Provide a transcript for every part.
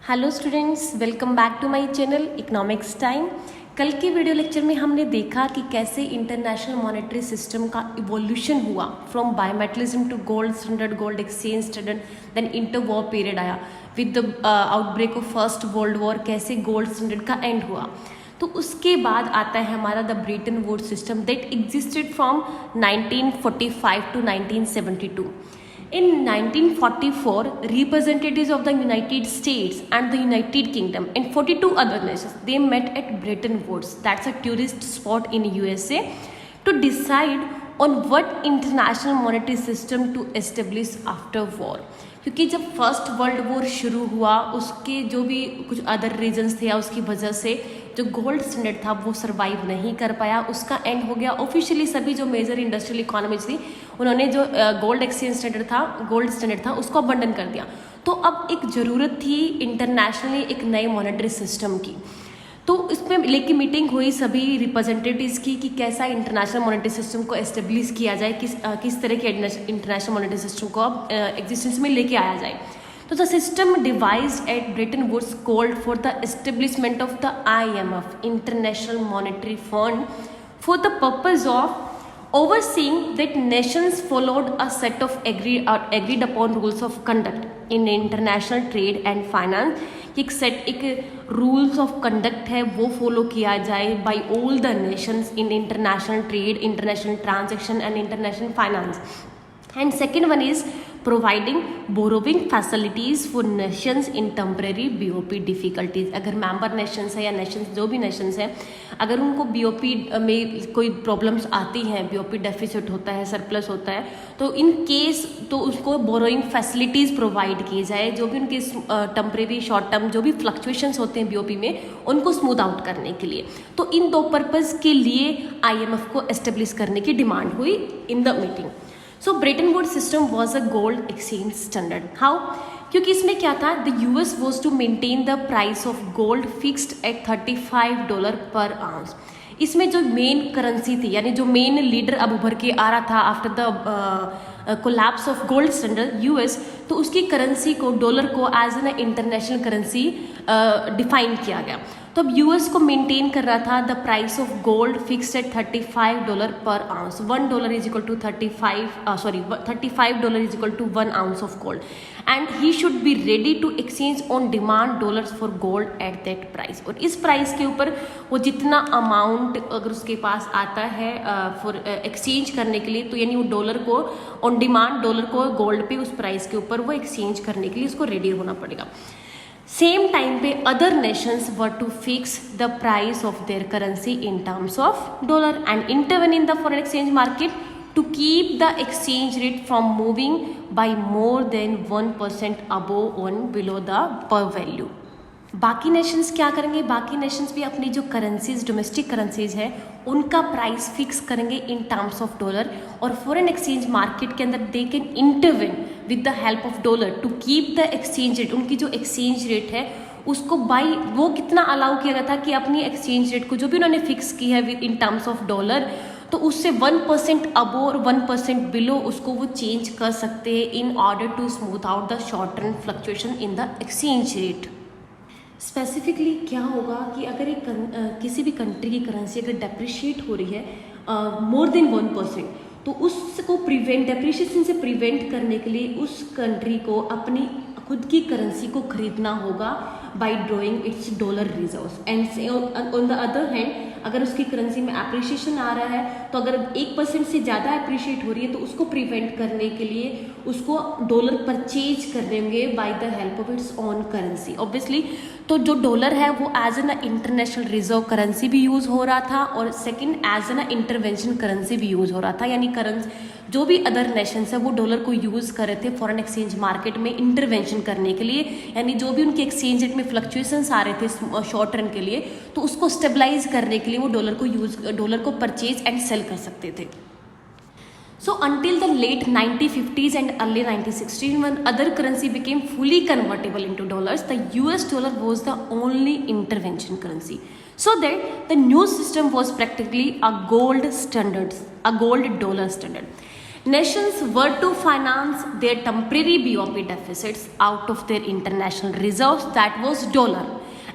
Hello students, welcome back to my channel economics time. कल के video lecture में हमने देखा कि कैसे इंटरनेशनल मॉनेटरी सिस्टम का इवोल्यूशन हुआ from bimetallism to gold standard, gold exchange standard, then inter war period आया with the outbreak of first world war, कैसे गोल्ड स्टैंडर्ड का एंड हुआ। तो उसके बाद आता है हमारा the Bretton Woods system that existed from 1945 to 1972. In 1944, representatives of the United States and the United Kingdom and 42 other nations, they met at Bretton Woods. That's a tourist spot in USA to decide on what international monetary system to establish after war. क्योंकि जब first world war शुरू हुआ उसके जो भी कुछ other regions थे या उसकी वजह से जो गोल्ड स्टैंडर्ड था वो सरवाइव नहीं कर पाया, उसका एंड हो गया। ऑफिशियली सभी जो मेजर इंडस्ट्रियल इकोनॉमीज थी उन्होंने जो गोल्ड एक्सचेंज स्टैंडर्ड था उसको अबंडन कर दिया। तो अब एक ज़रूरत थी इंटरनेशनली एक नए मॉनेटरी सिस्टम की। तो इसमें लेके मीटिंग हुई सभी रिप्रेजेंटेटिव्स की कि कैसा इंटरनेशनल मॉनेटरी सिस्टम को एस्टेब्लिश किया जाए, किस तरह के इंटरनेशनल मॉनेटरी सिस्टम को अब एग्जिस्टेंस में लेके आया जाए। तो the system devised at Bretton Woods called for the establishment of the IMF, international monetary fund, for the purpose of overseeing that nations followed a set of agreed upon rules of conduct in international trade and finance. एक rules of conduct है वो follow किया जाए by all the nations in international trade, international transaction and international finance. And second one is providing borrowing facilities for nations in temporary BOP difficulties. अगर member Nations है या Nations जो भी Nations हैं, अगर उनको BOP में कोई प्रॉब्लम्स आती हैं, BOP डेफिसिट होता है, सरप्लस होता है, तो इन केस तो उसको बोरोइंग फैसिलिटीज़ प्रोवाइड की जाए, जो भी उनके टेम्परेरी शॉर्ट टर्म जो भी फ्लक्चुएशंस होते हैं BOP में उनको स्मूथ आउट करने के लिए। तो इन दो पर्पज़ के लिए IMF को एस्टेब्लिश करने की डिमांड हुई in the meeting. So Bretton Woods system was a gold exchange standard. How? क्योंकि इसमें क्या था, the US was to maintain the price of gold fixed at $35 per ounce. इसमें जो मेन करेंसी थी, यानी जो मेन लीडर अब उभर के आ रहा था after the collapse of gold standard US, तो उसकी करेंसी को, डॉलर को as an international currency define किया गया. तो अब US को मेंटेन कर रहा था the price of gold fixed at $35 per ounce. $1 is equal to $35 is equal to 1 ounce of gold, and he should be ready to exchange on demand dollars for gold at that price. और इस price के ऊपर वो जितना amount अगर उसके पास आता है फॉर एक्सचेंज करने के लिए, तो यानी वो डॉलर को ऑन डिमांड डॉलर को गोल्ड पे उस प्राइस के ऊपर वो एक्सचेंज करने के लिए उसको रेडी होना पड़ेगा. सेम टाइम पे other nations were to fix the price of their currency in terms of dollar and intervene in the foreign exchange market to keep the exchange rate from moving by more than 1% above on below the par value. बाकी nations क्या करेंगे, बाकी Nations भी अपनी जो currencies, domestic currencies है, उनका price fix करेंगे इन टर्म्स ऑफ डॉलर, और फॉरेन एक्सचेंज मार्केट के अंदर they can intervene with the help of dollar to keep the exchange rate. उनकी जो एक्सचेंज रेट है उसको बाई वो कितना अलाउ किया गया था कि अपनी एक्सचेंज रेट को जो भी उन्होंने फिक्स की है with in terms of dollar, तो उससे 1% अबो और 1% बिलो उसको वो चेंज कर सकते हैं in order to smooth out the short term fluctuation in the exchange rate. Specifically क्या होगा कि अगर एक किसी भी कंट्री की करेंसी अगर डेप्रिशिएट हो रही है मोर देन 1%, तो उसको डेप्रिशिएशन से प्रिवेंट करने के लिए उस कंट्री को अपनी खुद की करेंसी को खरीदना होगा bye drawing it's dollar reserves. And on the other hand अगर उसकी करेंसी में एप्रिशिएशन आ रहा है, तो अगर 1% से ज़्यादा एप्रिशिएट हो रही है, तो उसको प्रिवेंट करने के लिए उसको डॉलर परचेज करने होंगे by the help of its own currency. Obviously तो जो डॉलर है वो as an international reserve currency भी यूज़ हो रहा था, और second as an intervention currency भी यूज़ हो रहा था. यानी जो भी अदर नेशंस है वो डॉलर को यूज़ कर रहे थे फॉरेन एक्सचेंज मार्केट में इंटरवेंशन करने के लिए, यानी जो भी उनके एक्सचेंज रेट में फ्लक्चुएशंस आ रहे थे शॉर्ट टर्म के लिए, तो उसको स्टेबलाइज करने के लिए वो डॉलर को परचेज एंड सेल कर सकते थे. So until the late 1950s and early 1960s, when other currency became fully convertible into dollars, the US dollar was the only intervention currency. So that the new system was practically a gold dollar standard. Nations were to finance their temporary BOP deficits out of their international reserves, that was dollar,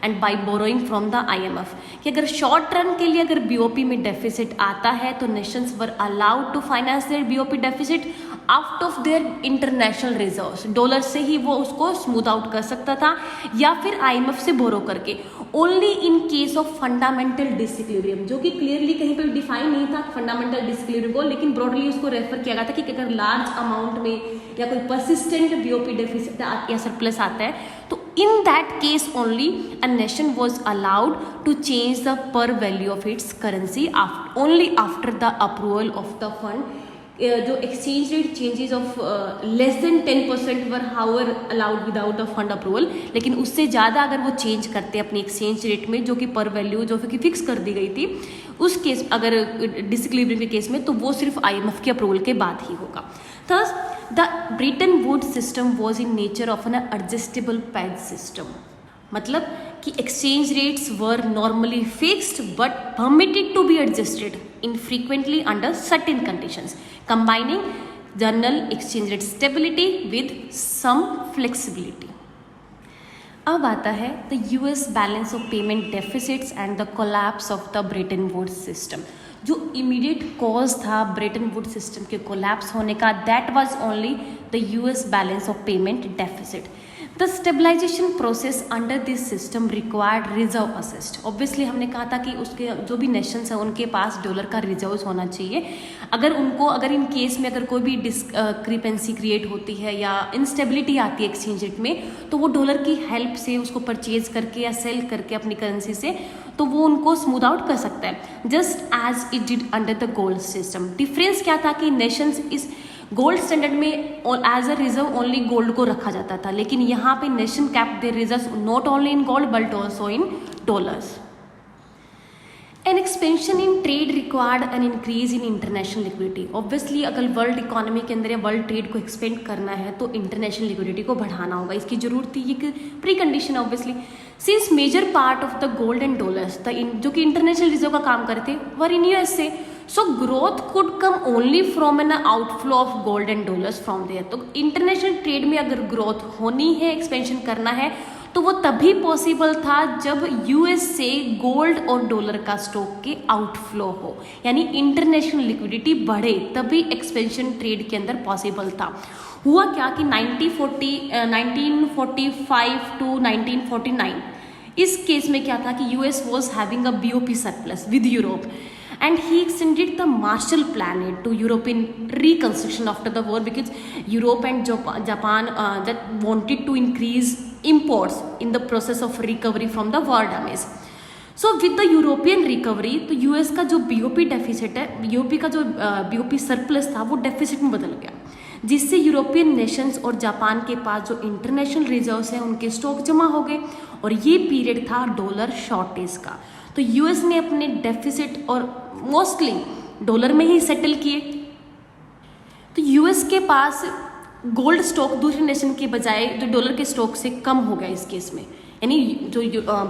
and by borrowing from the IMF, कि अगर short run के लिए अगर BOP में deficit आता है तो nations were allowed to finance their BOP deficit out of their international reserves, dollar से ही वो उसको स्मूथ आउट कर सकता था या फिर IMF से बोरो करके, only in case of fundamental disequilibrium, जो कि क्लियरली कहीं पर डिफाइन नहीं था फंडामेंटल डिसइक्विलिब्रियम को, लेकिन ब्रॉडली उसको रेफर किया गया था कि अगर लार्ज अमाउंट में या कोई परसिस्टेंट BOP डेफिसिट या सरप्लस आता है तो in that case only a nation was allowed to change the per value of its currency only after the approval of the fund. जो exchange rate changes of less than 10% were हाउर allowed without the fund approval, लेकिन उससे ज़्यादा अगर वो change करते हैं अपनी exchange rate में जो कि पर वैल्यू जो कि फिक्स कर दी गई थी, उस केस अगर डिसइक्विलिब्रियम के केस में तो वो सिर्फ IMF के अप्रूवल के बाद ही होगा. Thus, the Bretton Woods system was in nature of an adjustable peg system. मतलब कि exchange rates were normally fixed but permitted to be adjusted infrequently under certain conditions, combining general exchange rate stability with some flexibility. अब आता है the US balance of payment deficits and the collapse of the Bretton Woods system. जो immediate cause था Bretton Wood system के collapse होने का, that was only the US balance of payment deficit. The stabilization process under this system required reserve assist. Obviously हमने कहा था कि उसके जो भी नेशंस हैं उनके पास डॉलर का रिजर्व होना चाहिए. अगर इन केस में अगर कोई भी डिस्क्रिपेंसी क्रिएट होती है या इंस्टेबिलिटी आती है एक्सचेंज रेट में, तो वो डॉलर की हेल्प से उसको परचेज करके या सेल करके अपनी करेंसी से तो वो उनको स्मूथ आउट कर सकता है, just as it did under the gold system. Difference क्या था कि नेशंस इस गोल्ड स्टैंडर्ड में as a reserve only gold को रखा जाता था, लेकिन यहाँ पे nation kept their reserves not only in gold but also in dollars. An expansion in trade required an increase in international liquidity. Obviously अगर वर्ल्ड इकोनॉमी के अंदर या वर्ल्ड ट्रेड को एक्सपेंड करना है तो इंटरनेशनल लिक्विडिटी को बढ़ाना होगा, इसकी जरूरत थी, ये pre condition obviously. Since major part of the gold and dollars जो कि इंटरनेशनल रिजर्व का काम करते were in USA, so growth could come only from an outflow of gold and dollars from there. तो इंटरनेशनल ट्रेड में अगर growth होनी है, एक्सपेंशन करना है, तो वो तभी पॉसिबल था जब US से गोल्ड और डॉलर का स्टॉक के आउटफ्लो हो, यानी इंटरनेशनल लिक्विडिटी बढ़े, तभी एक्सपेंशन ट्रेड के अंदर पॉसिबल था. हुआ क्या कि 1945 टू 1949 इस केस में क्या था कि US was having a BOP surplus with Europe and he extended the Marshall Plan to European reconstruction after the war because Europe and Japan that wanted to increase imports in the process of recovery from the war damage. So with the European recovery तो US का जो BOP deficit है, BOP का जो BOP surplus था वो deficit में बदल गया, जिससे यूरोपियन नेशंस और जापान के पास जो इंटरनेशनल रिजर्व्स हैं उनके स्टॉक जमा हो गए, और ये पीरियड था डॉलर शॉर्टेज का. तो US ने अपने डेफिसिट और मोस्टली डॉलर में ही सेटल किए. तो US के पास गोल्ड स्टॉक दूसरे नेशन के बजाय जो डॉलर के स्टॉक से कम हो गया इस केस में, यानी जो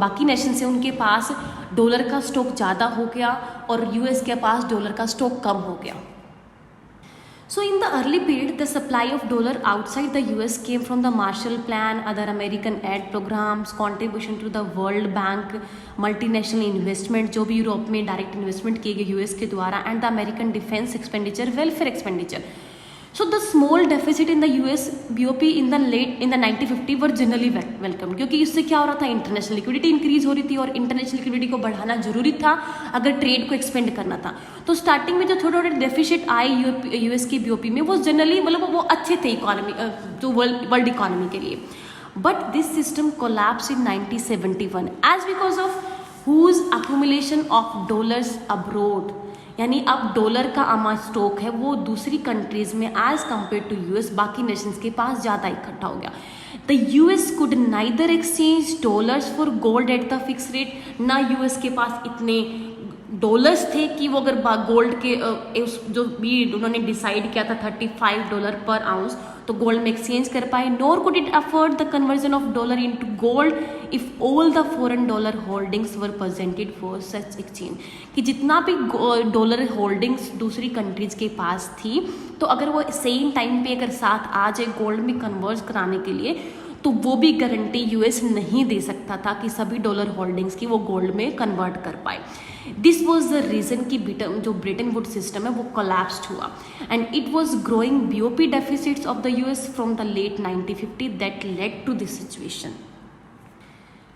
बाकी नेशन से उनके पास डॉलर का स्टॉक ज़्यादा हो गया और US के पास डॉलर का स्टॉक कम हो गया. So in the early period, the supply of dollar outside the US came from the Marshall Plan, other American aid programs, contribution to the World Bank, multinational investment जो भी Europe में direct investment किए गए US के द्वारा, and the American defense expenditure, welfare expenditure. So the small deficit in the US BOP in the 1950 were generally welcomed, क्योंकि इससे क्या हो रहा था, इंटरनेशनल लिक्विडिटी इंक्रीज हो रही थी और इंटरनेशनल लिक्विडिटी को बढ़ाना जरूरी था अगर ट्रेड को एक्सपेंड करना था. तो स्टार्टिंग में जो छोटे छोटे डेफिसिट आए US की BOP में वो जनरली मतलब वो अच्छे थे इकोनॉमी जो वर्ल्ड इकोनॉमी के लिए. But this system collapse in 1971 as because of huge accumulation of dollars abroad, यानी अब डॉलर का अमाउंट स्टॉक है वो दूसरी कंट्रीज में एज कम्पेयर टू US बाकी नेशंस के पास ज़्यादा इकट्ठा हो गया. The US could neither exchange dollars for gold at the fix rate, ना US के पास इतने डॉलर्स थे कि वो अगर गोल्ड के जो भी उन्होंने डिसाइड किया था $35 पर आउंस, तो गोल्ड में एक्सचेंज कर पाए। Nor could it afford the conversion of dollar into gold if all the foreign dollar holdings were presented for such exchange, कि जितना भी डॉलर होल्डिंग्स दूसरी कंट्रीज के पास थी, तो अगर वो सेम टाइम पे अगर साथ आ जाए गोल्ड में कन्वर्ज कराने के लिए, तो वो भी गारंटी यूएस नहीं दे सकता था कि सभी डॉलर होल्डिंग्स की वो गोल्ड में कन्वर्ट कर पाए। दिस वॉज द रीज़न कि जो ब्रेटन वुड सिस्टम है वो कोलैप्स्ड हुआ, and it was growing BOP deficits of the US from the late 1950 that led to this situation.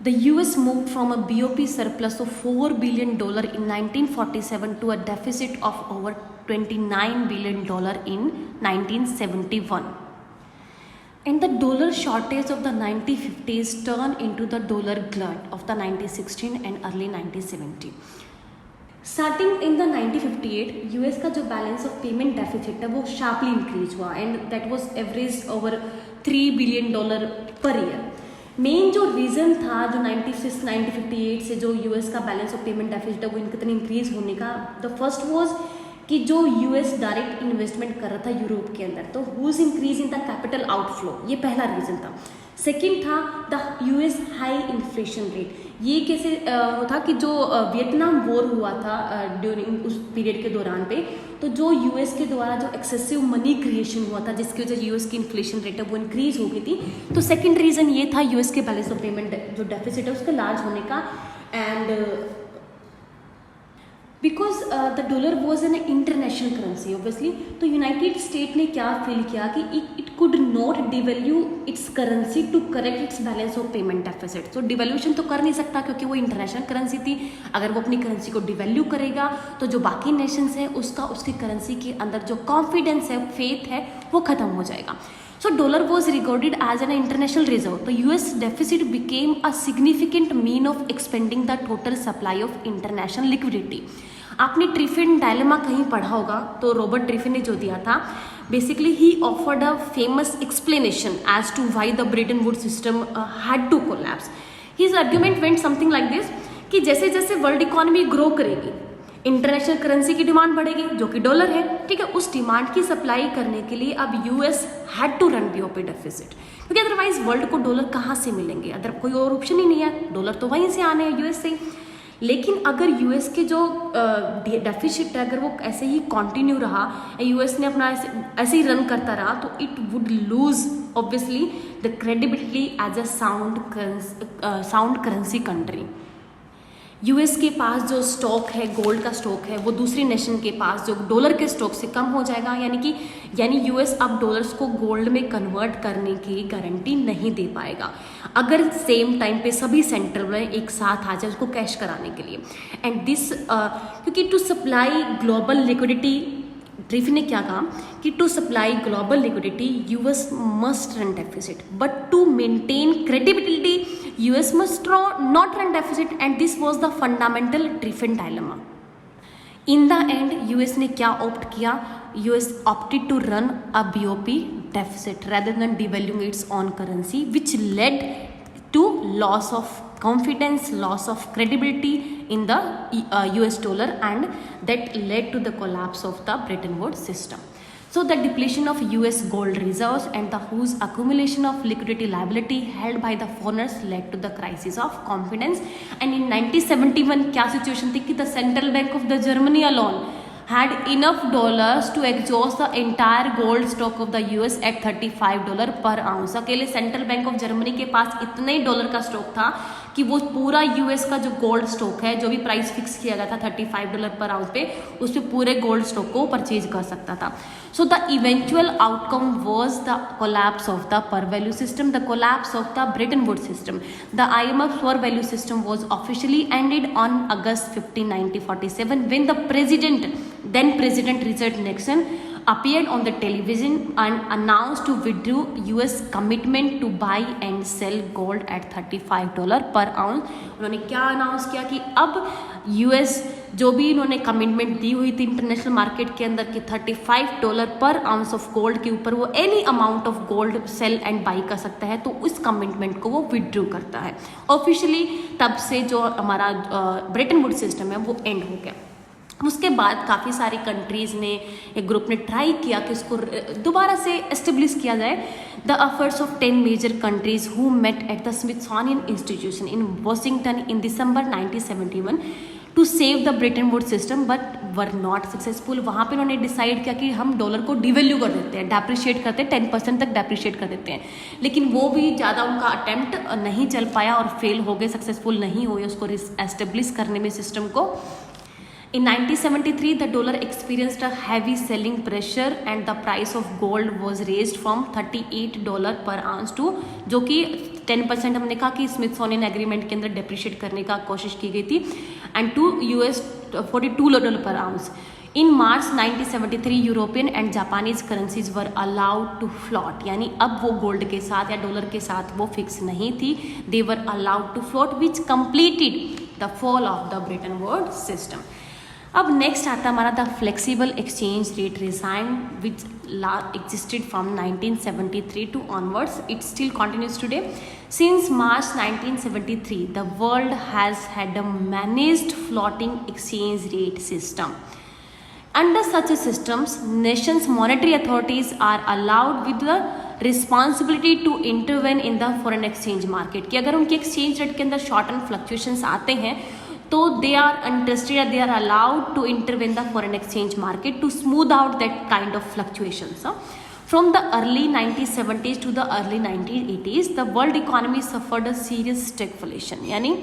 The US moved from a BOP surplus of $4 billion in 1947 to a deficit of over $29 billion in 1971. And the dollar shortage of the 1950s turned into the dollar glut of the 1916 and early 1970. Starting in the 1958, US का जो balance of payment deficit है वो sharply increase हुआ, and that was average over $3 billion per year. Main जो reason था जो 1958 से जो यूएस का बैलेंस ऑफ पेमेंट डेफिसिट है वो इतनी इंक्रीज होने का, द फर्स्ट वाज कि जो यूएस डायरेक्ट इन्वेस्टमेंट कर रहा था यूरोप के अंदर, तो huge increase in the capital outflow, ये पहला रीज़न था। सेकेंड था the US high inflation rate. ये कैसे होता कि जो वियतनाम वॉर हुआ था ड्यूरिंग उस पीरियड के दौरान पे, तो जो यूएस के द्वारा जो एक्सेसिव मनी क्रिएशन हुआ था जिसकी वजह से यूएस की इन्फ्लेशन रेट है वो इंक्रीज हो गई थी। तो सेकंड रीज़न ये था यूएस के बैलेंस ऑफ पेमेंट जो डेफिसिट है उसका लार्ज होने का, and because the dollar was an international currency obviously. तो यूनाइटेड स्टेट ने क्या फील किया कि it could not devalue its currency to correct its balance of payment deficit. तो डिवैल्यूशन तो कर नहीं सकता क्योंकि वो इंटरनेशनल करेंसी थी। अगर वो अपनी करेंसी को डिवैल्यू करेगा तो जो बाकी नेशंस हैं उसकी करेंसी के अंदर जो कॉन्फिडेंस है, फेथ है, वो खत्म हो जाएगा। So dollar was regarded as an international reserve. The US deficit became a significant mean of expanding the total supply of international liquidity. आपने ट्रिफिन डायलेमा कहीं पढ़ा होगा, तो रॉबर्ट ट्रिफिन ने जो दिया था, basically he offered a famous explanation as to why the Bretton Wood system had to collapse. His argument went something like this कि जैसे जैसे वर्ल्ड इकोनॉमी ग्रो करेगी, इंटरनेशनल करेंसी की डिमांड बढ़ेगी जो कि डॉलर है, ठीक है। उस डिमांड की सप्लाई करने के लिए अब US had to run BOP deficit, क्योंकि अदरवाइज वर्ल्ड को डॉलर कहाँ से मिलेंगे, अदर कोई और ऑप्शन ही नहीं है, डॉलर तो वहीं से आने हैं यूएस से। लेकिन अगर यूएस के जो डेफिसिट है अगर वो ऐसे ही कंटिन्यू रहा, यूएस ने अपना ऐसे ही रन करता रहा, तो it would lose obviously the credibility as a sound currency country. US के पास जो स्टॉक है, गोल्ड का स्टॉक है, वो दूसरी नेशन के पास जो डॉलर के स्टॉक से कम हो जाएगा, यानी यूएस अब डॉलर्स को गोल्ड में कन्वर्ट करने की गारंटी नहीं दे पाएगा अगर सेम टाइम पे सभी सेंटर में एक साथ आ जाए उसको कैश कराने के लिए। एंड दिस क्योंकि to supply global liquidity, Triffin ने क्या कहा कि to supply global liquidity US must run deficit, but to maintain credibility US must not run deficit, and this was the fundamental Triffin dilemma. In the end, US ने क्या opt किया? US opted to run a BOP deficit rather than devaluing its own currency, which led to loss of confidence, loss of credibility in the US dollar, and that led to the collapse of the Bretton Woods system. So the depletion of US gold reserves and the whose accumulation of liquidity liability held by the foreigners led to the crisis of confidence. And in 1971 क्या situation थी कि the central bank of the Germany alone had enough dollars to exhaust the entire gold stock of the US at $35 per ounce. अकेले central bank of Germany के पास इतने ही dollar का stock था कि वो पूरा यूएस का जो गोल्ड स्टॉक है, जो भी प्राइस फिक्स किया गया था $35 पर आउंस पे, उस पे पूरे गोल्ड स्टॉक को परचेज कर सकता था। So the eventual outcome was the collapse of the par value system, the collapse of the Bretton Wood system. The IMF पर value system was officially ended on August 15, 1947 when the then President Richard Nixon appeared on the television and announced to withdraw US commitment to buy and sell gold at $35 per ounce। उन्होंने क्या announce किया कि अब US जो भी इन्होंने commitment दी हुई थी इंटरनेशनल मार्केट के अंदर कि $35 पर आउंस ऑफ गोल्ड के ऊपर वो any amount of gold sell and buy कर सकता है, तो उस कमिटमेंट को वो विड्रॉ करता है ऑफिशियली। तब से जो हमारा ब्रेटन वुड सिस्टम है वो एंड हो गया। उसके बाद काफ़ी सारी कंट्रीज़ ने, एक ग्रुप ने ट्राई किया कि उसको दोबारा से एस्टेब्लिश किया जाए. The efforts of 10 major countries who met at the Smithsonian institution in Washington in December 1971 to save the Bretton Woods system but were not successful. वहाँ पे उन्होंने डिसाइड किया कि हम डॉलर को डिवैल्यू कर देते हैं, डेप्रिशिएट करते हैं, 10% तक डेप्रिशिएट कर देते हैं. लेकिन वो भी ज़्यादा उनका अटेम्प्ट नहीं चल पाया और फेल हो गए, सक्सेसफुल नहीं हुए उसको एस्टेब्लिश करने में सिस्टम को. In 1973, the dollar experienced a heavy selling pressure and the price of gold was raised from $38 per ounce to, जो कि 10% हमने कहा कि स्मिथसोनियन एग्रीमेंट के अंदर डेप्रिशिएट करने का कोशिश की गई थी, and to $42 per ounce. In March 1973, European and Japanese currencies were allowed to float, यानी अब वो गोल्ड के साथ या डॉलर के साथ वो फिक्स नहीं थी. They were allowed to float which completed the fall of the Bretton Woods system. अब नेक्स्ट आता है हमारा the flexible exchange rate regime which existed from 1973 to onwards. It still continues today. Since March 1973, the world has had a managed floating exchange rate system. Under such a systems, nations' monetary authorities are allowed with the responsibility to intervene in the foreign exchange market. कि अगर उनके exchange rate के अंदर short term fluctuations आते हैं तो they are interested, they are allowed to intervene the foreign exchange market to smooth out that kind of fluctuations. From the early 1970s to the early 1980s, the world economy suffered a serious stagflation, यानी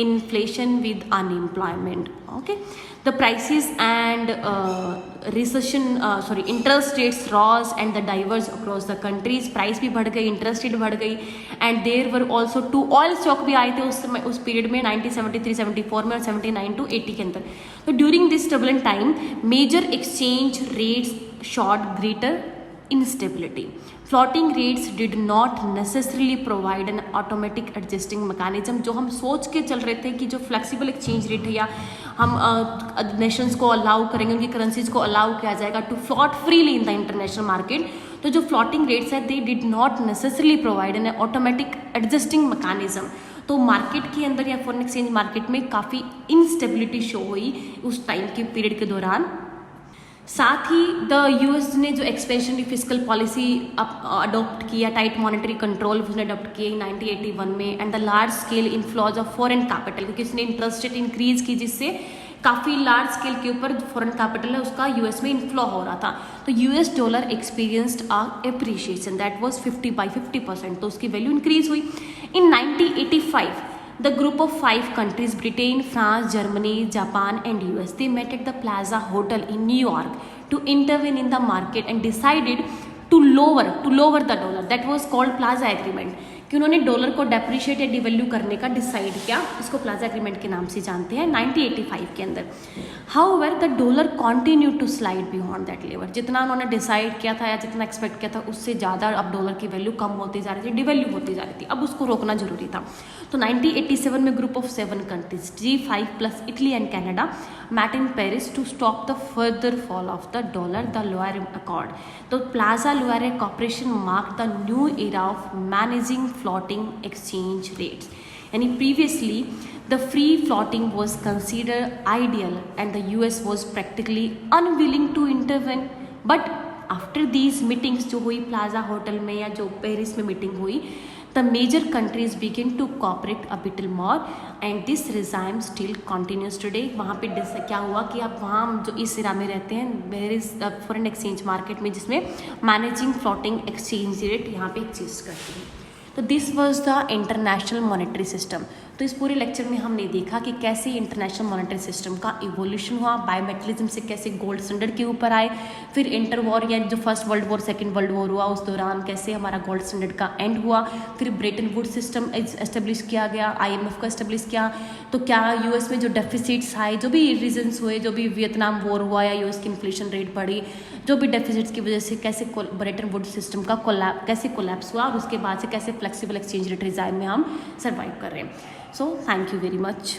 inflation with unemployment. Okay, the prices and interest rates rose and the diverged across the countries. Price भी बढ़ गई, interest rate बढ़ गई, and there were also 2 oil stock भी आए थे उस समय, उस पीरियड में 1973-74 में और 79 to 80 के अंदर. तो during this turbulent time major exchange rates shot greater instability. Floating rates did not necessarily provide an automatic adjusting mechanism. जो हम सोच के चल रहे थे कि जो फ्लेक्सिबल एक्सचेंज रेट है या हम नेशंस को अलाउ करेंगे, उनकी करेंसीज को अलाउ किया जाएगा to float freely in the international market, तो जो फ्लॉटिंग रेट्स है they did not necessarily provide an automatic adjusting mechanism. तो मार्केट के अंदर या फॉरेन एक्सचेंज मार्केट में काफ़ी इनस्टेबिलिटी शो हुई उस टाइम के पीरियड के दौरान. साथ ही द यूएस ने जो एक्सपेंशनरी फिजिकल पॉलिसी अडॉप्ट किया, टाइट मॉनेटरी कंट्रोल उसने अडॉप्ट किए 1981 में, and the large scale inflows of foreign capital, क्योंकि उसने इंटरेस्ट रेट इंक्रीज की जिससे काफ़ी लार्ज स्केल के ऊपर फॉरेन कैपिटल है उसका यूएस में इनफ्लो हो रहा था. तो US dollar experienced a appreciation that was 50% तो उसकी वैल्यू इंक्रीज हुई. इन 1985 the group of 5 countries, Britain, France, Germany, Japan and US, they met at the Plaza Hotel in New York to intervene in the market and decided to lower the dollar. That was called Plaza Agreement. कि उन्होंने dollar को depreciate या devalue करने का decide किया, इसको plaza agreement के नाम से जानते हैं, 1985 के अंदर. However the dollar continue to slide beyond that level. जितना उन्होंने डिसाइड किया था या जितना एक्सपेक्ट किया था उससे ज़्यादा अब डॉलर की वैल्यू कम होती जा रही थी, डिवैल्यू होती जा रही थी. अब उसको रोकना जरूरी था. तो 1987 में group of 7 countries G5 plus Italy and Canada met in Paris to stop the further fall of the dollar, the Loire Accord. तो Plaza Loire Cooperation marked the new era of managing floating exchange rates. यानी previously the free floating was considered ideal and the US was practically unwilling to intervene. But after these meetings जो हुई plaza hotel में या जो Paris में meeting हुई, the major countries begin to cooperate a bit more and this regime still continues today. वहाँ पे क्या हुआ कि अब वहाँ जो इस इरा में रहते हैं पेरिस फॉरेन एक्सचेंज मार्केट में, जिसमें मैनेजिंग फ्लोटिंग एक्सचेंज रेट यहाँ पे एग्जिस्ट करती है. तो this was the international monetary system. तो इस पूरे लेक्चर में हमने देखा कि कैसे इंटरनेशनल मॉनेटरी सिस्टम का इवोल्यूशन हुआ, बायोमेटलिज्म से कैसे गोल्ड स्टैंडर्ड के ऊपर आए, फिर इंटर वॉर या जो first world war second world war हुआ उस दौरान कैसे हमारा गोल्ड स्टैंडर्ड का एंड हुआ, फिर ब्रेटन वुड्स सिस्टम एस्टेब्लिश किया गया, IMF को एस्टेब्लिश किया. तो क्या यूएस में जो डेफिसिट्स आए, जो भी रीजन्स हुए, जो भी वियतनाम वॉर हुआ या यूएस की इन्फ्लेशन रेट बढ़ी, जो भी डेफिसिट्स की वजह से कैसे ब्रेटन वुड्स सिस्टम का कैसे कोलैप्स हुआ और उसके बाद से कैसे फ्लेक्सिबल एक्सचेंज रेट रिजाइम में हम सर्वाइव कर रहे हैं. So thank you very much.